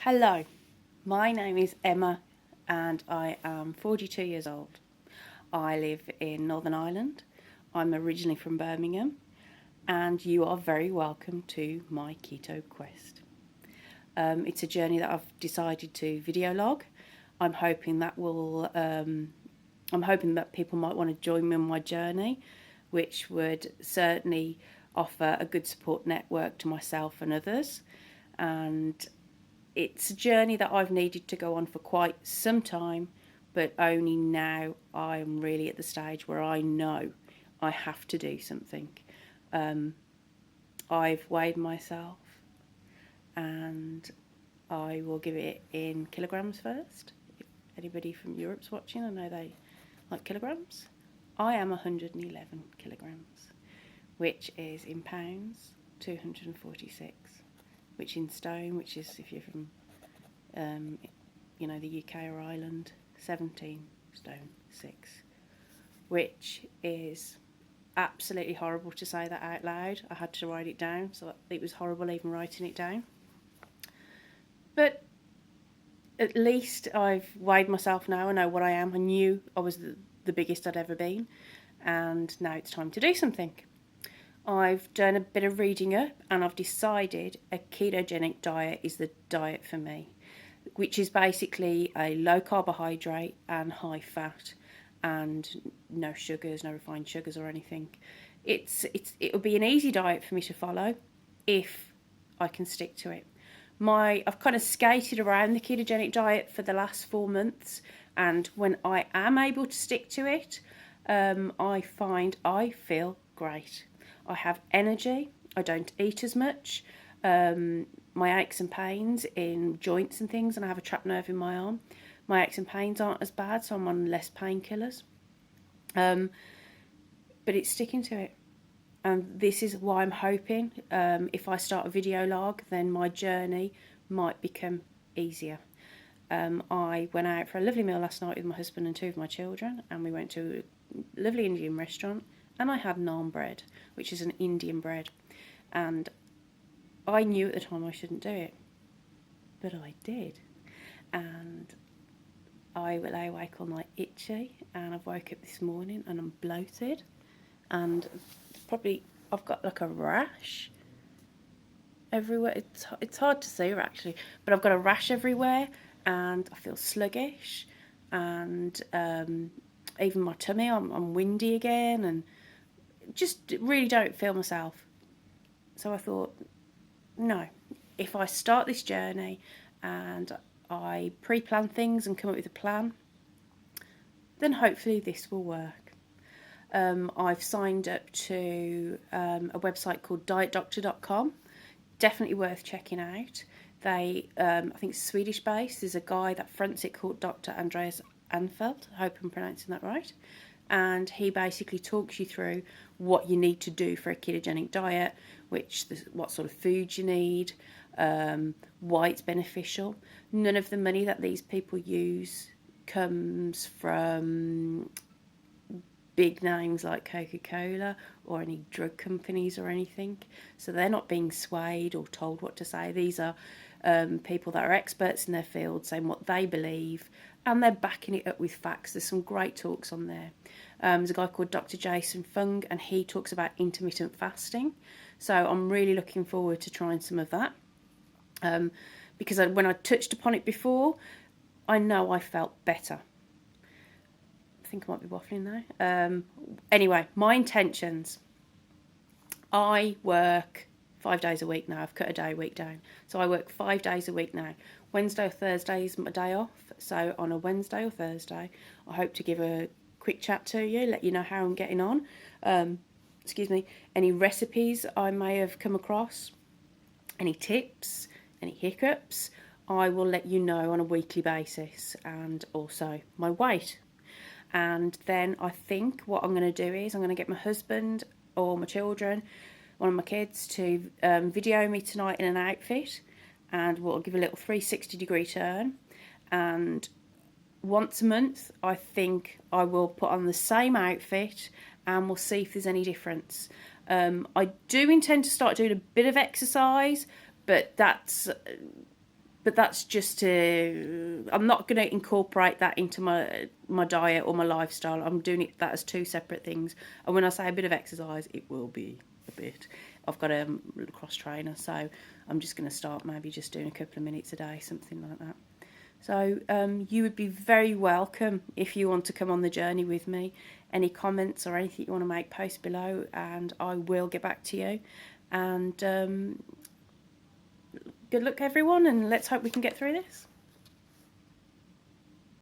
Hello, my name is Emma and I am 42 years old. I live in Northern Ireland. I'm originally from Birmingham and you are very welcome to my Keto Quest. It's a journey that I've decided to video log. I'm hoping that people might want to join me on my journey, which would certainly offer a good support network to myself and others. And it's a journey that I've needed to go on for quite some time, but only now I'm really at the stage where I know I have to do something. I've weighed myself and I will give it in kilograms first. If anybody from Europe's watching, I know they like kilograms. I am 111 kilograms, which is in pounds 246. Which in stone, which is if you're from, the UK or Ireland, 17 stone 6, which is absolutely horrible to say that out loud. I had to write it down, so it was horrible even writing it down. But at least I've weighed myself now. I know what I am. I knew I was the biggest I'd ever been, and now it's time to do something. I've done a bit of reading up and I've decided a ketogenic diet is the diet for me, which is basically a low carbohydrate and high fat and no sugars, no refined sugars or anything. It'll be an easy diet for me to follow if I can stick to it. I've kind of skated around the ketogenic diet for the last 4 months, and when I am able to stick to it, I find I feel great. I have energy, I don't eat as much, my aches and pains in joints and things, and I have a trapped nerve in my arm. My aches and pains aren't as bad, so I'm on less painkillers. But it's sticking to it. And this is why I'm hoping if I start a video log, then my journey might become easier. I went out for a lovely meal last night with my husband and 2 of my children, and we went to a lovely Indian restaurant. And I had naan bread, which is an Indian bread. And I knew at the time I shouldn't do it. But I did. And I lay awake all night itchy. And I've woke up this morning and I'm bloated. And I've got like a rash everywhere. It's hard to see actually. But I've got a rash everywhere. And I feel sluggish. And even my tummy, I'm windy again. And just really don't feel myself. So I thought, no, if I start this journey and I pre-plan things and come up with a plan, then hopefully this will work. I've signed up to a website called dietdoctor.com. Definitely worth checking out. They, I think it's Swedish based. There's a guy that fronts it called Dr. Andreas Anfeld. I hope I'm pronouncing that right. And he basically talks you through what you need to do for a ketogenic diet, what sort of food you need, why it's beneficial. None of the money that these people use comes from big names like Coca-Cola or any drug companies or anything. So they're not being swayed or told what to say. These are people that are experts in their field saying what they believe, and they're backing it up with facts. There's some great talks on there. There's a guy called Dr. Jason Fung, and he talks about intermittent fasting. So I'm really looking forward to trying some of that. Because when I touched upon it before, I know I felt better. I think I might be waffling now. Anyway, my intentions. I work 5 days a week now. I've cut a day a week down. So I work 5 days a week now. Wednesday or Thursday is my day off. So on a Wednesday or Thursday, I hope to give a quick chat to you, let you know how I'm getting on. Any recipes I may have come across, any tips, any hiccups, I will let you know on a weekly basis, and also my weight. And then I think what I'm going to do is I'm going to get my husband or my children, one of my kids, to video me tonight in an outfit, and we'll give a little 360-degree turn. And once a month, I think I will put on the same outfit and we'll see if there's any difference. I do intend to start doing a bit of exercise, but but that's just to, I'm not going to incorporate that into my diet or my lifestyle. I'm doing that as two separate things. And when I say a bit of exercise, it will be a bit. I've got a lacrosse trainer, so I'm just going to start maybe just doing a couple of minutes a day, something like that. So you would be very welcome if you want to come on the journey with me. Any comments or anything you want to make, post below, and I will get back to you. And good luck, everyone, and let's hope we can get through this.